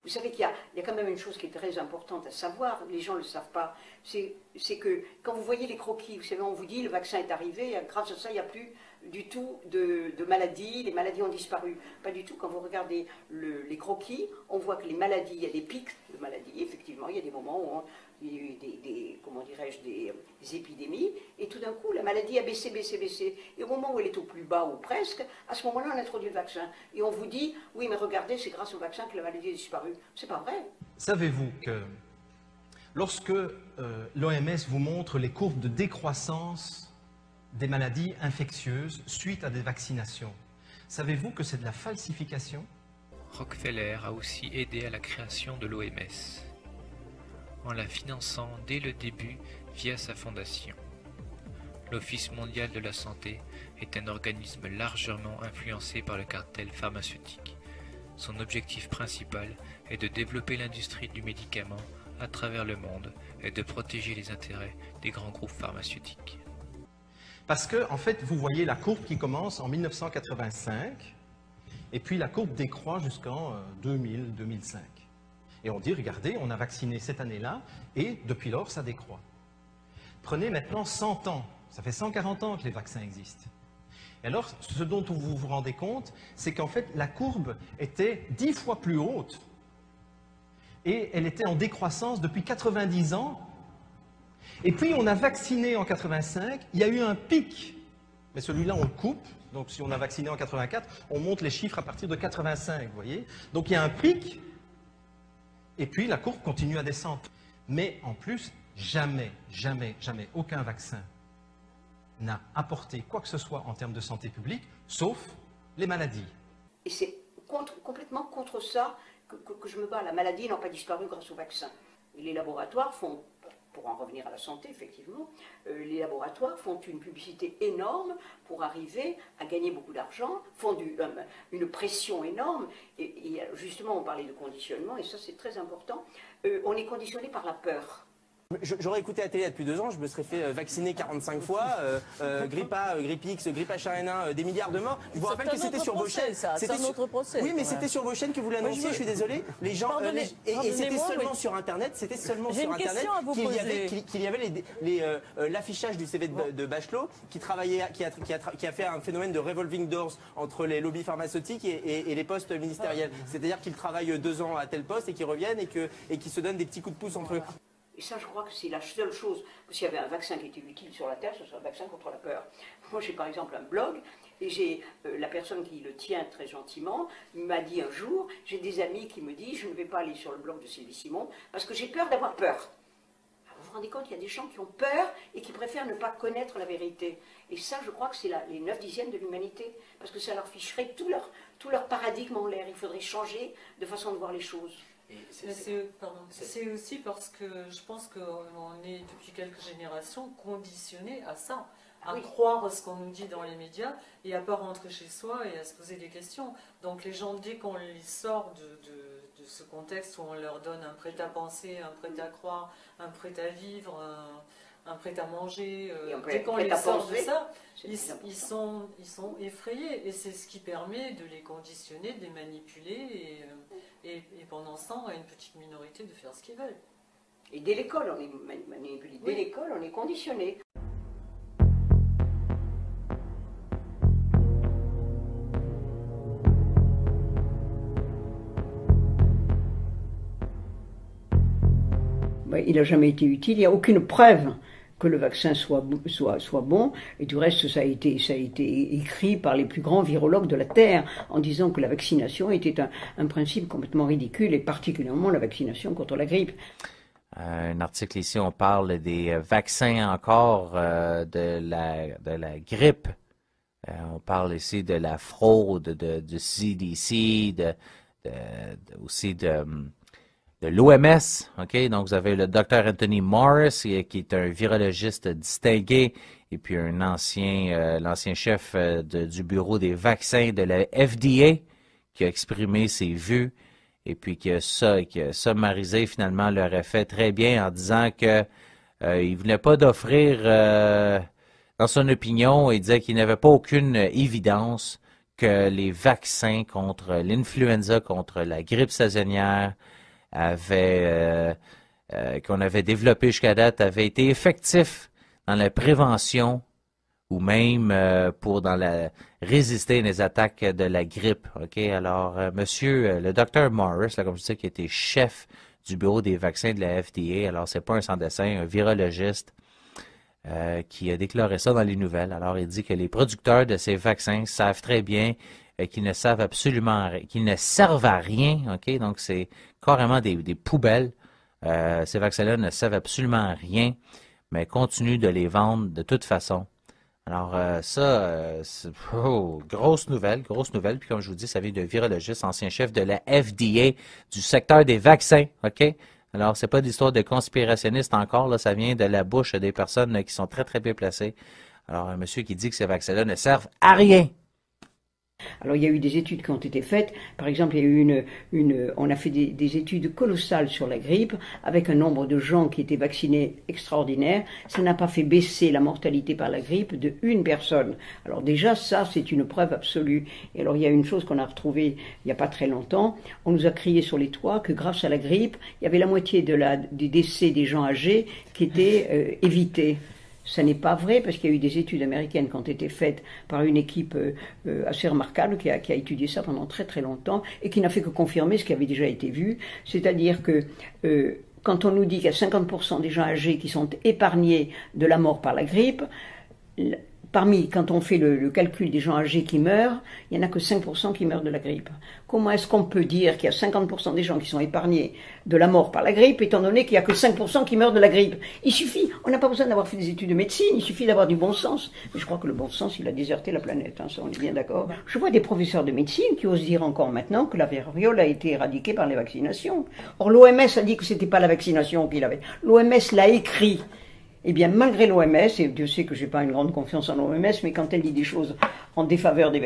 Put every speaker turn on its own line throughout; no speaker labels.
Vous savez qu'il y a quand même une chose qui est très importante à savoir, les gens ne le savent pas, c'est que quand vous voyez les croquis, vous savez, on vous dit le vaccin est arrivé, grâce à ça il n'y a plus du tout de maladies, les maladies ont disparu. Pas du tout, quand vous regardez les croquis, on voit que les maladies, il y a des pics de maladies, effectivement, il y a des moments où il y a eu comment dirais-je, des épidémies, et tout d'un coup la maladie a baissé, baissé, baissé. Et au moment où elle est au plus bas, ou presque, à ce moment-là on introduit le vaccin. Et on vous dit, oui mais regardez, c'est grâce au vaccin que la maladie a disparu. C'est pas vrai.
Savez-vous que lorsque l'OMS vous montre les courbes de décroissance des maladies infectieuses suite à des vaccinations, savez-vous que c'est de la falsification?
Rockefeller a aussi aidé à la création de l'OMS, en la finançant dès le début via sa fondation. L'Office mondial de la santé est un organisme largement influencé par le cartel pharmaceutique. Son objectif principal est de développer l'industrie du médicament à travers le monde et de protéger les intérêts des grands groupes pharmaceutiques.
Parce que, en fait, vous voyez la courbe qui commence en 1985, et puis la courbe décroît jusqu'en 2000-2005. Et on dit, regardez, on a vacciné cette année-là, et depuis lors, ça décroît. Prenez maintenant 100 ans, ça fait 140 ans que les vaccins existent. Et alors, ce dont vous vous rendez compte, c'est qu'en fait, la courbe était 10 fois plus haute, et elle était en décroissance depuis 90 ans. Et puis, on a vacciné en 85, il y a eu un pic, mais celui-là, on le coupe. Donc, si on a vacciné en 84, on monte les chiffres à partir de 85, vous voyez. Donc, il y a un pic, et puis la courbe continue à descendre. Mais en plus, jamais, jamais, jamais, aucun vaccin n'a apporté quoi que ce soit en termes de santé publique, sauf les maladies.
Et c'est complètement contre ça que je me bats. La maladie n'a pas disparu grâce au vaccin. Et les laboratoires font, pour en revenir à la santé, effectivement, les laboratoires font une publicité énorme pour arriver à gagner beaucoup d'argent, font une pression énorme, et justement on parlait de conditionnement, et ça c'est très important, on est conditionné par la peur.
J'aurais écouté la télé il y a depuis 2 ans, je me serais fait vacciner 45 fois, grippe A, grippe X, grippe H1N1, des milliards de morts. Je vous rappelle que c'était sur vos chaînes.
C'est un autre procès.
Oui, mais c'était sur vos chaînes que vous l'annonciez, je suis désolé. Les gens, et c'était seulement sur Internet, qu'il y avait l'affichage du CV de Bachelot qui a fait un phénomène de revolving doors entre les lobbies pharmaceutiques et les postes ministériels. C'est-à-dire qu'ils travaillent 2 ans à tel poste et qu'ils reviennent et qu'ils se donnent des petits coups de pouce entre eux.
Et ça, je crois que c'est la seule chose, s'il y avait un vaccin qui était utile sur la Terre, ce serait un vaccin contre la peur. Moi, j'ai par exemple un blog, et j'ai la personne qui le tient très gentiment m'a dit un jour, j'ai des amis qui me disent, je ne vais pas aller sur le blog de Sylvie Simon, parce que j'ai peur d'avoir peur. Alors, vous vous rendez compte, il y a des gens qui ont peur et qui préfèrent ne pas connaître la vérité. Et ça, je crois que c'est les 9/10 de l'humanité, parce que ça leur ficherait tout leur paradigme en l'air. Il faudrait changer de façon de voir les choses.
C'est aussi parce que je pense qu'on est depuis quelques générations conditionnés à ça, à croire ce qu'on nous dit dans les médias et à pas rentrer chez soi et à se poser des questions. Donc les gens, dès qu'on les sort de ce contexte où on leur donne un prêt à penser, un prêt à croire, un prêt à vivre, un prêt à manger, dès qu'on les sort de ça, ils sont effrayés. Et c'est ce qui permet de les conditionner, de les manipuler et pendant ce temps, à une petite minorité de faire ce qu'ils veulent.
Et dès l'école, on est manipulé. Dès l'école, on est conditionné. Il n'a jamais été utile, il n'y a aucune preuve que le vaccin soit bon, et du reste ça a été écrit par les plus grands virologues de la Terre en disant que la vaccination était un principe complètement ridicule, et particulièrement la vaccination contre la grippe.
Un article ici, on parle des vaccins encore, de la grippe. On parle ici de la fraude du CDC, aussi de l'OMS, ok? Donc, vous avez le Dr Anthony Morris, qui est un virologiste distingué, et puis l'ancien chef du bureau des vaccins de la FDA, qui a exprimé ses vues, et puis qui a summarisé finalement leur effet très bien en disant que il voulait pas d'offrir, dans son opinion, il disait qu'il n'avait pas aucune évidence que les vaccins contre l'influenza, contre la grippe saisonnière, qu'on avait développé jusqu'à date, avaient été effectifs dans la prévention ou même résister aux attaques de la grippe. Ok, alors le docteur Morris, là, comme je disais, qui était chef du bureau des vaccins de la FDA, alors c'est pas un sans-dessin, un virologiste qui a déclaré ça dans les nouvelles. Alors il dit que les producteurs de ces vaccins savent très bien qu'ils ne servent à rien. Ok, donc c'est carrément des poubelles. Ces vaccins-là ne servent absolument à rien, mais continuent de les vendre de toute façon. Alors grosse nouvelle, puis comme je vous dis, ça vient d'un virologiste, ancien chef de la FDA, du secteur des vaccins, ok? Alors, c'est pas d'histoire de conspirationniste encore, là, ça vient de la bouche des personnes qui sont très, très bien placées. Alors, un monsieur qui dit que ces vaccins-là ne servent à rien.
Alors il y a eu des études qui ont été faites, par exemple il y a eu on a fait des études colossales sur la grippe, avec un nombre de gens qui étaient vaccinés extraordinaire, ça n'a pas fait baisser la mortalité par la grippe de une personne. Alors déjà ça c'est une preuve absolue. Et alors il y a une chose qu'on a retrouvée il n'y a pas très longtemps, on nous a crié sur les toits que grâce à la grippe, il y avait la moitié des décès des gens âgés qui étaient évités. Ça n'est pas vrai parce qu'il y a eu des études américaines qui ont été faites par une équipe assez remarquable qui a étudié ça pendant très très longtemps et qui n'a fait que confirmer ce qui avait déjà été vu. C'est-à-dire que quand on nous dit qu'il y a 50% des gens âgés qui sont épargnés de la mort par la grippe, quand on fait le calcul des gens âgés qui meurent, il n'y en a que 5% qui meurent de la grippe. Comment est-ce qu'on peut dire qu'il y a 50% des gens qui sont épargnés de la mort par la grippe, étant donné qu'il n'y a que 5% qui meurent de la grippe? Il suffit, on n'a pas besoin d'avoir fait des études de médecine, il suffit d'avoir du bon sens. Mais je crois que le bon sens, il a déserté la planète, hein, ça on est bien d'accord. Je vois des professeurs de médecine qui osent dire encore maintenant que la variole a été éradiquée par les vaccinations. Or l'OMS a dit que c'était pas la vaccination qu'il avait. L'OMS l'a écrit. Eh bien, malgré l'OMS, et Dieu sait que je n'ai pas une grande confiance en l'OMS, mais quand elle dit des choses en défaveur des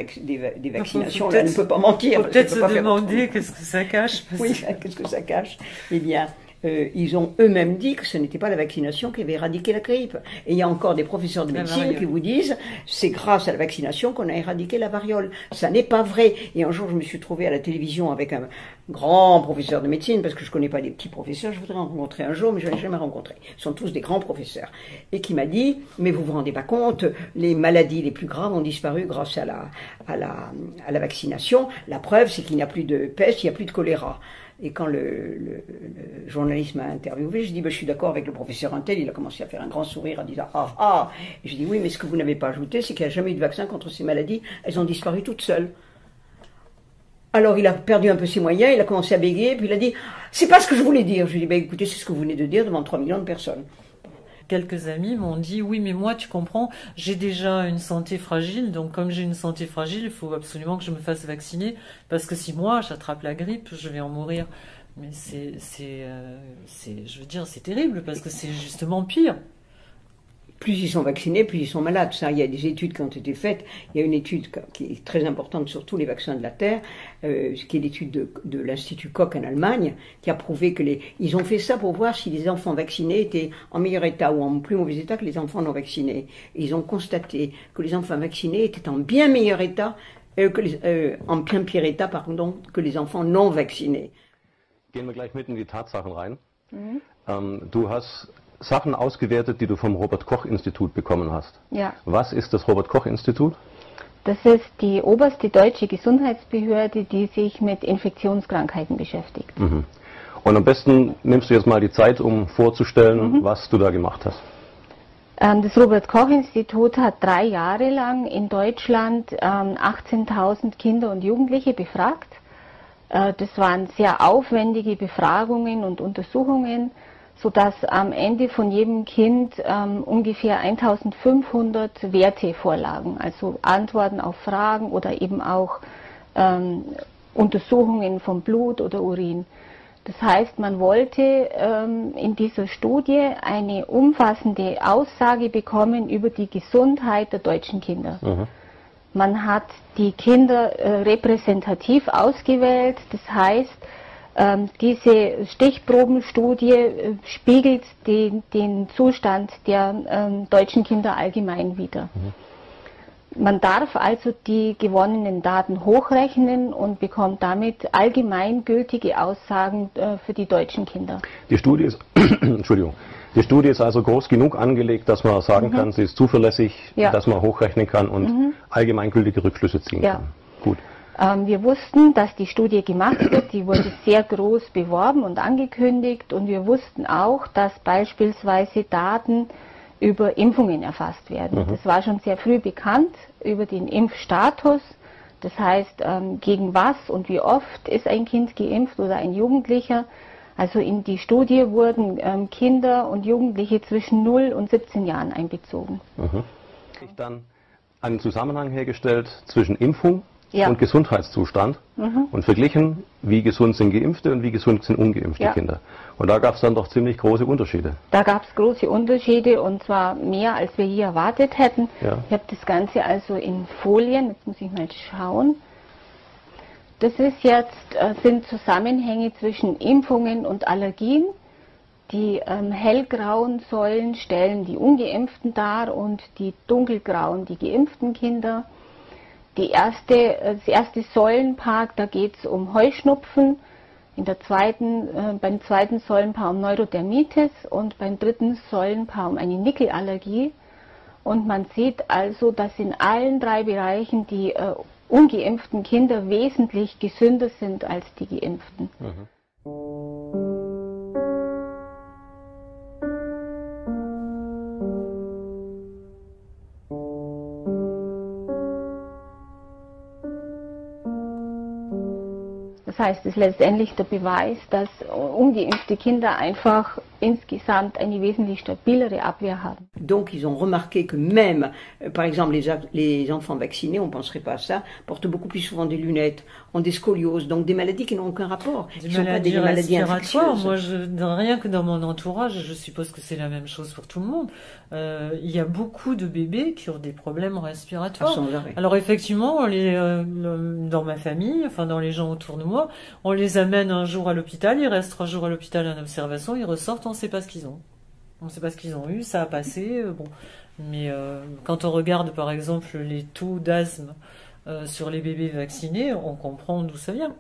vaccinations, elle ne peut pas mentir.
Peut-être se demander qu'est-ce que ça cache.
Oui, qu'est-ce que ça cache? Eh bien, ils ont eux-mêmes dit que ce n'était pas la vaccination qui avait éradiqué la grippe. Et il y a encore des professeurs de médecine qui vous disent c'est grâce à la vaccination qu'on a éradiqué la variole. Ça n'est pas vrai. Et un jour, je me suis trouvée à la télévision avec un grand professeur de médecine, parce que je ne connais pas des petits professeurs, je voudrais en rencontrer un jour, mais je ne l'ai jamais rencontré. Ils sont tous des grands professeurs. Et qui m'a dit, mais vous vous rendez pas compte, les maladies les plus graves ont disparu grâce à la vaccination. La preuve, c'est qu'il n'y a plus de peste, il n'y a plus de choléra. Et quand le journaliste m'a interviewé, je dis, je suis d'accord avec le professeur Intel, il a commencé à faire un grand sourire en disant, ah, ah. Et je dis, oui, mais ce que vous n'avez pas ajouté, c'est qu'il n'y a jamais eu de vaccin contre ces maladies, elles ont disparu toutes seules. Alors il a perdu un peu ses moyens, il a commencé à bégayer, puis il a dit, c'est pas ce que je voulais dire. Je lui ai dit, écoutez, c'est ce que vous venez de dire devant 3 millions de personnes.
Quelques amis m'ont dit, oui, mais moi, tu comprends, j'ai déjà une santé fragile, donc comme j'ai une santé fragile, il faut absolument que je me fasse vacciner, parce que si moi, j'attrape la grippe, je vais en mourir. Mais je veux dire, c'est terrible, parce que c'est justement pire.
Plus ils sont vaccinés, plus ils sont malades. Ça, il y a des études qui ont été faites. Il y a une étude qui est très importante sur tous les vaccins de la Terre, qui est l'étude de l'Institut Koch en Allemagne, qui a prouvé que ils ont fait ça pour voir si les enfants vaccinés étaient en meilleur état ou en plus mauvais état que les enfants non vaccinés. Et ils ont constaté que les enfants vaccinés étaient en bien meilleur état, en bien pire état, pardon, que les enfants non vaccinés.
Gehen wir gleich mit in die Tatsachen rein. Du hast Sachen ausgewertet, die du vom Robert-Koch-Institut bekommen hast.
Ja.
Was ist das Robert-Koch-Institut?
Das ist die oberste deutsche Gesundheitsbehörde, die sich mit Infektionskrankheiten beschäftigt.
Mhm. Und am besten nimmst du jetzt mal die Zeit, um vorzustellen, was du da gemacht hast.
Das Robert-Koch-Institut hat 3 Jahre lang in Deutschland 18.000 Kinder und Jugendliche befragt. Das waren sehr aufwendige Befragungen und Untersuchungen, sodass am Ende von jedem Kind ungefähr 1500 Werte vorlagen, also Antworten auf Fragen oder eben auch Untersuchungen von Blut oder Urin. Das heißt, man wollte in dieser Studie eine umfassende Aussage bekommen über die Gesundheit der deutschen Kinder. Mhm. Man hat die Kinder repräsentativ ausgewählt, das heißt, diese Stichprobenstudie spiegelt den Zustand der deutschen Kinder allgemein wider. Mhm.
20 Jahre lang hast du dich
Man darf also die gewonnenen Daten hochrechnen und bekommt damit allgemeingültige Aussagen für die deutschen Kinder.
Die Studie ist, Entschuldigung, die Studie ist also groß genug angelegt, dass man sagen kann, sie ist zuverlässig, dass man hochrechnen kann und allgemeingültige Rückschlüsse ziehen kann. Gut.
Wir wussten, dass die Studie gemacht wird, die wurde sehr groß beworben und angekündigt und wir wussten auch, dass beispielsweise Daten über Impfungen erfasst werden. Das war schon sehr früh bekannt über den Impfstatus, das heißt, gegen was und wie oft ist ein Kind geimpft oder ein Jugendlicher. Also in die Studie wurden Kinder und Jugendliche zwischen 0 und 17 Jahren einbezogen.
Dann einen Zusammenhang hergestellt zwischen Impfung und Gesundheitszustand und verglichen, wie gesund sind Geimpfte und wie gesund sind ungeimpfte Kinder. Und da gab es dann doch ziemlich große Unterschiede.
Da gab es große Unterschiede und zwar mehr, als wir je erwartet hätten. Ja. Ich habe das Ganze also in Folien, jetzt muss ich mal schauen. Das ist jetzt, sind Zusammenhänge zwischen Impfungen und Allergien. Die hellgrauen Säulen stellen die Ungeimpften dar und die dunkelgrauen die geimpften Kinder. Das erste Säulenpaar, da geht es um Heuschnupfen, beim zweiten Säulenpaar um Neurodermitis und beim dritten Säulenpaar um eine Nickelallergie. Und man sieht also, dass in allen drei Bereichen die ungeimpften Kinder wesentlich gesünder sind als die Geimpften. Das heißt, es ist letztendlich der Beweis, dass ungeimpfte Kinder einfach insgesamt eine wesentlich stabilere Abwehr haben.
Donc ils ont remarqué que même, par exemple, les enfants vaccinés, on ne penserait pas à ça, portent beaucoup plus souvent des lunettes, ont des scolioses, donc des maladies qui n'ont aucun rapport.
Des maladies respiratoires, moi rien que dans mon entourage, je suppose que c'est la même chose pour tout le monde, il y a beaucoup de bébés qui ont des problèmes respiratoires. Alors effectivement, dans ma famille, enfin dans les gens autour de moi, on les amène un jour à l'hôpital, ils restent 3 jours à l'hôpital en observation, ils ressortent, on ne sait pas ce qu'ils ont. On ne sait pas ce qu'ils ont eu, ça a passé, bon. Mais quand on regarde par exemple les taux d'asthme sur les bébés vaccinés, on comprend d'où ça vient.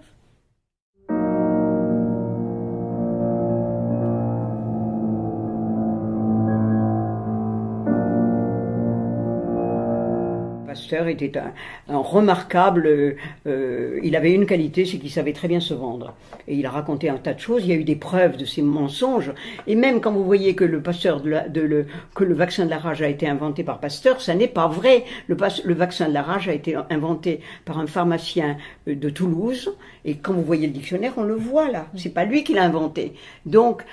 Pasteur était un remarquable, il avait une qualité, c'est qu'il savait très bien se vendre. Et il a raconté un tas de choses, il y a eu des preuves de ses mensonges. Et même quand vous voyez que le vaccin de la rage a été inventé par Pasteur, ça n'est pas vrai. Le vaccin de la rage a été inventé par un pharmacien de Toulouse. Et quand vous voyez le dictionnaire, on le voit là. C'est pas lui qui l'a inventé. Donc,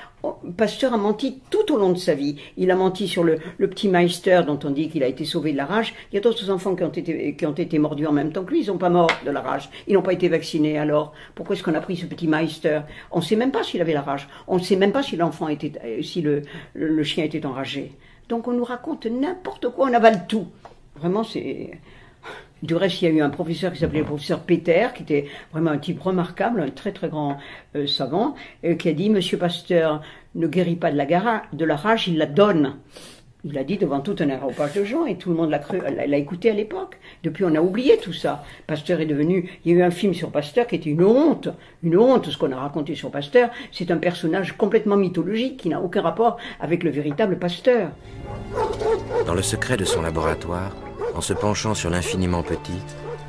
Pasteur a menti tout au long de sa vie. Il a menti sur le petit Meister dont on dit qu'il a été sauvé de la rage. Il y a d'autres enfants qui ont été mordus en même temps que lui. Ils sont pas morts de la rage. Ils n'ont pas été vaccinés. Alors, pourquoi est-ce qu'on a pris ce petit Meister? On ne sait même pas s'il avait la rage. On ne sait même pas si l'enfant était, si le chien était enragé. Donc on nous raconte n'importe quoi. On avale tout. Vraiment, c'est... Du reste, il y a eu un professeur qui s'appelait le professeur Peter, qui était vraiment un type remarquable, un très très grand savant, qui a dit « Monsieur Pasteur ne guérit pas de la rage, il la donne ». Il l'a dit devant tout un aéropage de gens et tout le monde l'a écouté à l'époque. Depuis, on a oublié tout ça. Pasteur est devenu... Il y a eu un film sur Pasteur qui était une honte, ce qu'on a raconté sur Pasteur. C'est un personnage complètement mythologique qui n'a aucun rapport avec le véritable Pasteur.
Dans le secret de son laboratoire, en se penchant sur l'infiniment petit,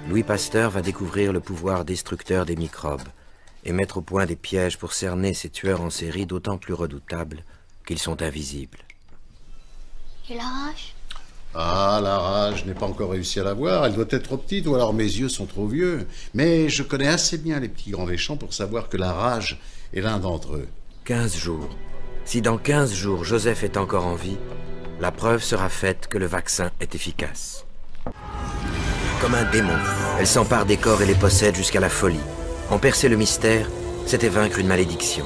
Louis Pasteur va découvrir le pouvoir destructeur des microbes et mettre au point des pièges pour cerner ces tueurs en série d'autant plus redoutables qu'ils sont invisibles.
Et la rage?
Ah, la rage, je n'ai pas encore réussi à la voir. Elle doit être trop petite ou alors mes yeux sont trop vieux. Mais je connais assez bien les petits grands méchants pour savoir que la rage est l'un d'entre eux.
15 jours. Si dans 15 jours Joseph est encore en vie, la preuve sera faite que le vaccin est efficace. Comme un démon, elle s'empare des corps et les possède jusqu'à la folie. En percer le mystère, c'était vaincre une malédiction.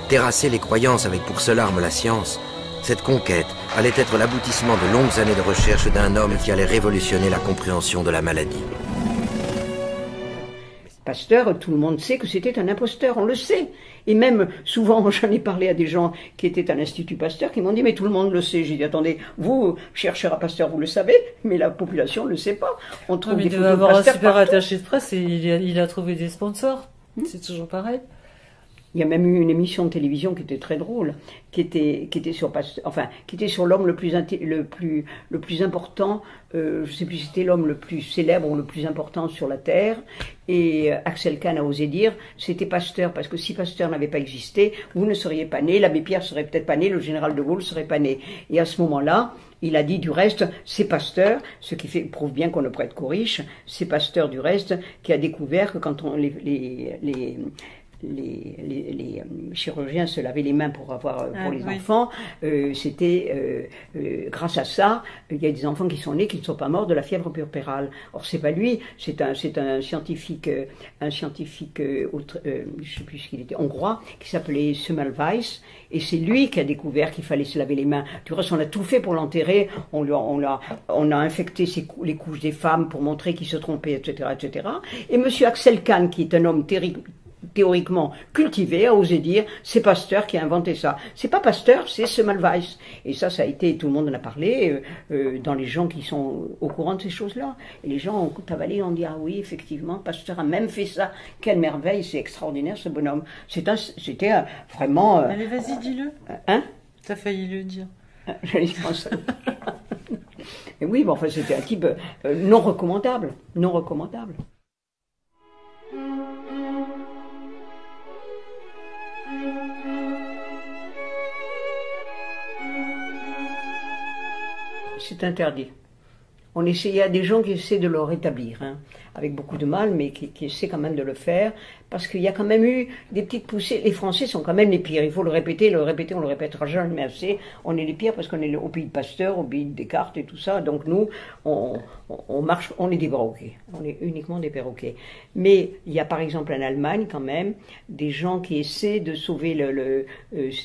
Terrasser les croyances avec pour seule arme la science, cette conquête allait être l'aboutissement de longues années de recherche d'un homme qui allait révolutionner la compréhension de la maladie.
Pasteur, tout le monde sait que c'était un imposteur, on le sait. Et même, souvent, j'en ai parlé à des gens qui étaient à l'Institut Pasteur, qui m'ont dit, mais tout le monde le sait. J'ai dit, attendez, vous, chercheur à Pasteur, vous le savez, mais la population ne le sait pas. On trouve des
il
photos
doit
de
avoir un
Pasteur
super
partout.
attaché de presse et il a trouvé des sponsors. C'est toujours pareil.
Il y a même eu une émission de télévision qui était très drôle, qui était sur Pasteur, enfin, qui était sur l'homme le plus important, je sais plus si c'était l'homme le plus célèbre ou le plus important sur la Terre, et Axel Kahn a osé dire, c'était Pasteur, parce que si Pasteur n'avait pas existé, vous ne seriez pas né, l'abbé Pierre serait peut-être pas né, le général de Gaulle serait pas né. Et à ce moment-là, il a dit du reste, c'est Pasteur, ce qui prouve bien qu'on ne prête qu'aux riches, c'est Pasteur du reste qui a découvert que quand les chirurgiens se lavaient les mains pour les enfants, c'était grâce à ça, il y a des enfants qui sont nés qui ne sont pas morts de la fièvre puerpérale. Or c'est pas lui, c'est un scientifique, je sais plus ce qu'il était, hongrois, qui s'appelait Semmelweis, et c'est lui qui a découvert qu'il fallait se laver les mains. Du reste, on a tout fait pour l'enterrer, on a infecté les couches des femmes pour montrer qu'il se trompait, etc., etc. Et monsieur Axel Kahn, qui est un homme théoriquement cultivé, a osé dire c'est Pasteur qui a inventé ça. C'est pas Pasteur, c'est Semmelweis. Et ça a été, tout le monde en a parlé, dans les gens qui sont au courant de ces choses-là. Et les gens ont avalé, ont dit ah oui, effectivement, Pasteur a même fait ça. Quelle merveille, c'est extraordinaire ce bonhomme. C'était vraiment.
Allez, vas-y, dis-le.
Hein?
T'as failli le dire.
J'allais dire ça. Et oui, bon, enfin, c'était un type non recommandable. Non recommandable. C'est interdit. On essaie, il y a des gens qui essaient de le rétablir, hein, avec beaucoup de mal, mais qui essaient quand même de le faire, parce qu'il y a quand même eu des petites poussées. Les Français sont quand même les pires, il faut le répéter, on le répétera jamais assez. On est les pires parce qu'on est au pays de Pasteur, au pays de Descartes et tout ça, donc nous, on marche, on est des perroquets, on est uniquement des perroquets. Mais il y a par exemple en Allemagne quand même des gens qui essaient de sauver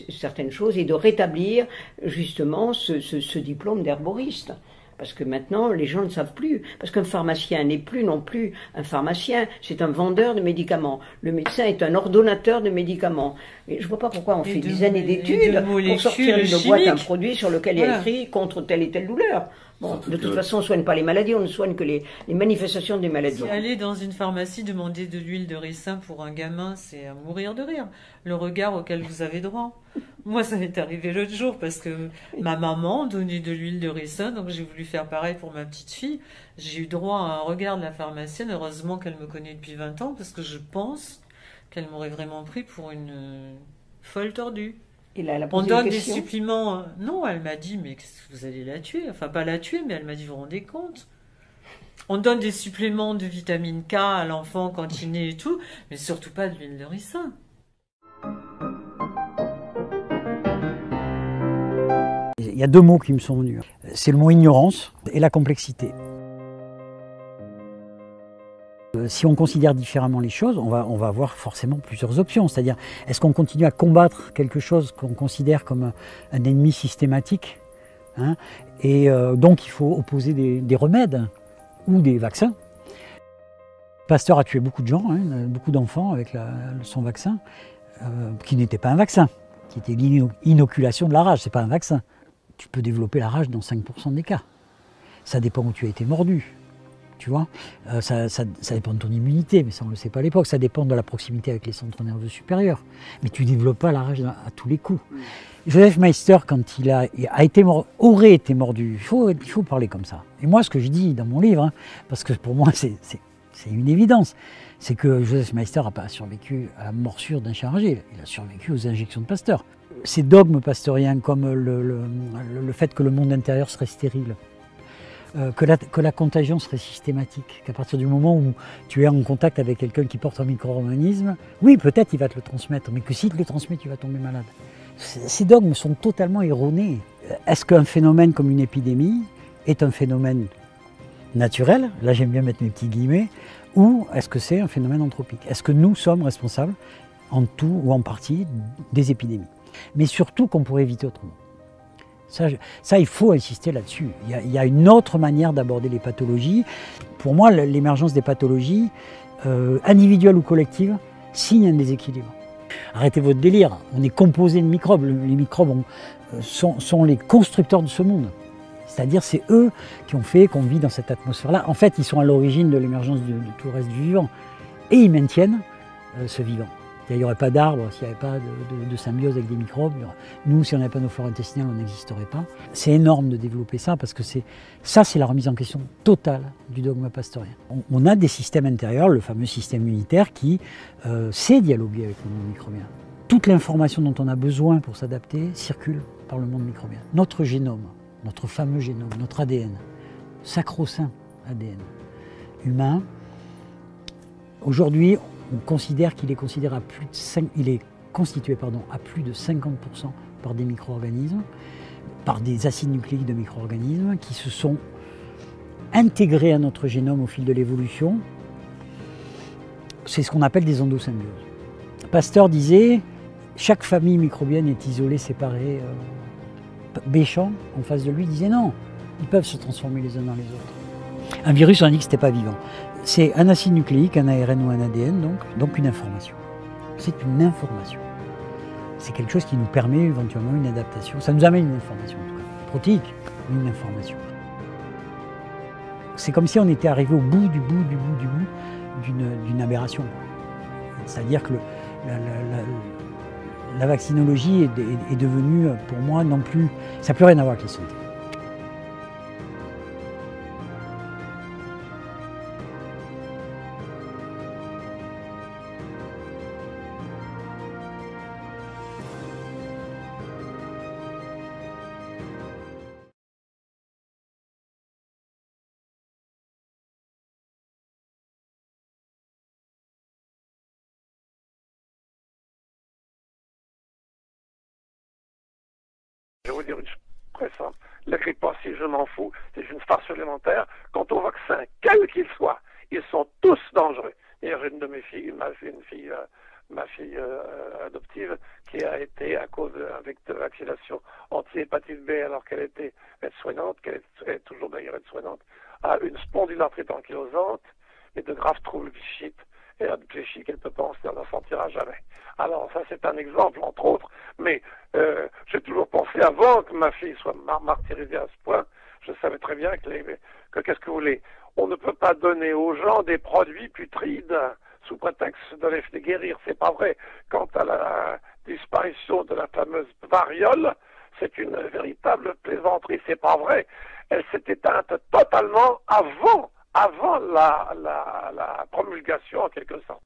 certaines choses et de rétablir justement ce diplôme d'herboriste. Parce que maintenant, les gens ne savent plus. Parce qu'un pharmacien n'est plus non plus un pharmacien, c'est un vendeur de médicaments. Le médecin est un ordonnateur de médicaments. Et je ne vois pas pourquoi on fait des années d'études pour sortir d'une boîte un produit sur lequel il y a écrit contre telle et telle douleur. Bon, de toute façon, on ne soigne pas les maladies, on ne soigne que les manifestations des maladies.
Si aller dans une pharmacie demander de l'huile de ricin pour un gamin, c'est à mourir de rire. Le regard auquel vous avez droit. Moi, ça m'est arrivé l'autre jour parce que ma maman donnait de l'huile de ricin, donc j'ai voulu faire pareil pour ma petite fille. J'ai eu droit à un regard de la pharmacienne. Heureusement qu'elle me connaît depuis 20 ans parce que je pense qu'elle m'aurait vraiment pris pour une folle tordue. On donne des suppléments. Non, elle m'a dit, mais vous allez la tuer. Enfin, pas la tuer, mais elle m'a dit, vous vous rendez compte? On donne des suppléments de vitamine K à l'enfant quand il naît et tout, mais surtout pas de l'huile de ricin.
Il y a deux mots qui me sont venus. C'est le mot ignorance et la complexité. Si on considère différemment les choses, on va avoir forcément plusieurs options. C'est-à-dire, est-ce qu'on continue à combattre quelque chose qu'on considère comme un ennemi systématique, hein, et donc il faut opposer des remèdes ou des vaccins. Pasteur a tué beaucoup de gens, hein, beaucoup d'enfants avec son vaccin, qui n'était pas un vaccin, qui était l'inoculation de la rage, c'est pas un vaccin. Tu peux développer la rage dans 5% des cas. Ça dépend où tu as été mordu. Tu vois, ça dépend de ton immunité, mais ça on ne le sait pas à l'époque. Ça dépend de la proximité avec les centres nerveux supérieurs. Mais tu ne développes pas la rage à tous les coups. Joseph Meister, quand il aurait été mordu, il faut parler comme ça. Et moi, ce que je dis dans mon livre, hein, parce que pour moi c'est une évidence, c'est que Joseph Meister n'a pas survécu à la morsure d'un chirurgien, il a survécu aux injections de Pasteur. Ces dogmes pasteuriens comme le fait que le monde intérieur serait stérile, que la contagion serait systématique, qu'à partir du moment où tu es en contact avec quelqu'un qui porte un micro-organisme, oui, peut-être il va te le transmettre, mais que s'il te le transmet, tu vas tomber malade. Ces dogmes sont totalement erronés. Est-ce qu'un phénomène comme une épidémie est un phénomène naturel, là j'aime bien mettre mes petits guillemets, ou est-ce que c'est un phénomène anthropique? Est-ce que nous sommes responsables, en tout ou en partie, des épidémies? Mais surtout qu'on pourrait éviter autrement. Ça, il faut insister là-dessus. Il y a une autre manière d'aborder les pathologies. Pour moi, l'émergence des pathologies, individuelle ou collective, signe un déséquilibre. Arrêtez votre délire, on est composé de microbes. Les microbes sont les constructeurs de ce monde. C'est-à-dire c'est eux qui ont fait qu'on vit dans cette atmosphère-là. En fait, ils sont à l'origine de l'émergence de tout le reste du vivant. Et ils maintiennent ce vivant. Il n'y aurait pas d'arbres s'il n'y avait pas de symbiose avec des microbes. Nous, si on n'avait pas nos flores intestinales, on n'existerait pas. C'est énorme de développer ça parce que c'est la remise en question totale du dogme pasteurien. On a des systèmes intérieurs, le fameux système immunitaire qui sait dialoguer avec le monde microbien. Toute l'information dont on a besoin pour s'adapter circule par le monde microbien. Notre génome, notre fameux génome, notre ADN, sacro-saint ADN humain, aujourd'hui, on considère qu'il est considéré à plus de il est constitué à plus de 50% par des micro-organismes, par des acides nucléiques de micro-organismes qui se sont intégrés à notre génome au fil de l'évolution. C'est ce qu'on appelle des endosymbioses. Pasteur disait, chaque famille microbienne est isolée, séparée. Béchamp, en face de lui, disait non, ils peuvent se transformer les uns dans les autres. Un virus, on a dit que ce n'était pas vivant. C'est un acide nucléique, un ARN ou un ADN, donc une information. C'est une information. C'est quelque chose qui nous permet éventuellement une adaptation. Ça nous amène une information, en tout cas. Protéique, une information. C'est comme si on était arrivé au bout d'une aberration. C'est-à-dire que la vaccinologie est devenue, pour moi, non plus... Ça n'a plus rien à voir avec la santé.
Je vais vous dire une chose très simple. La grippe porcine, je m'en fous, c'est une farce élémentaire. Quant au vaccin, quel qu'il soit, ils sont tous dangereux. D'ailleurs, j'ai une de mes filles, ma fille adoptive, qui a été, à cause avec de vaccination anti-hépatite B, alors qu'elle était aide-soignante, qu'elle est toujours d'ailleurs aide-soignante, a une spondylarthrite ankylosante et de graves troubles psychiques. Et la psychique, elle peut penser, elle n'en sortira jamais. Alors ça, c'est un exemple, entre autres, mais j'ai toujours pensé, avant que ma fille soit martyrisée à ce point, je savais très bien que qu'est-ce que vous voulez, on ne peut pas donner aux gens des produits putrides sous prétexte de les guérir, c'est pas vrai. Quant à la disparition de la fameuse variole, c'est une véritable plaisanterie, c'est pas vrai. Elle s'est éteinte totalement avant la promulgation, en quelque sorte,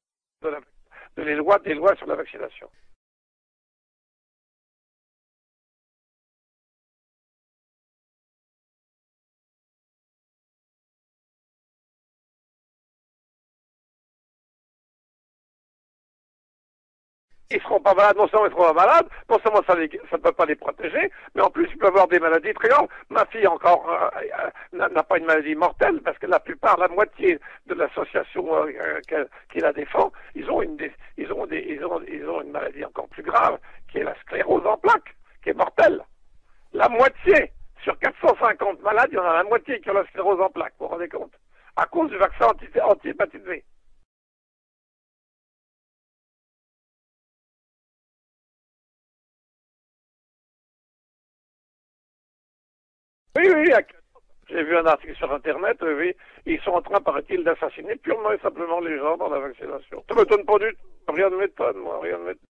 des lois sur la vaccination. Ils ne seront pas malades, non seulement ils seront pas malades, non seulement ça ne peut pas les protéger, mais en plus ils peuvent avoir des maladies très graves. Ma fille encore n'a pas une maladie mortelle, parce que la moitié de l'association qui la défend, ils ont une maladie encore plus grave, qui est la sclérose en plaques, qui est mortelle. La moitié, sur 450 malades, il y en a la moitié qui ont la sclérose en plaques, vous vous rendez compte, à cause du vaccin anti-hépatite B. Oui, j'ai vu un article sur Internet, oui, ils sont en train, paraît-il, d'assassiner purement et simplement les gens dans la vaccination. Ça ne m'étonne pas du tout, rien ne m'étonne, moi, rien ne m'étonne.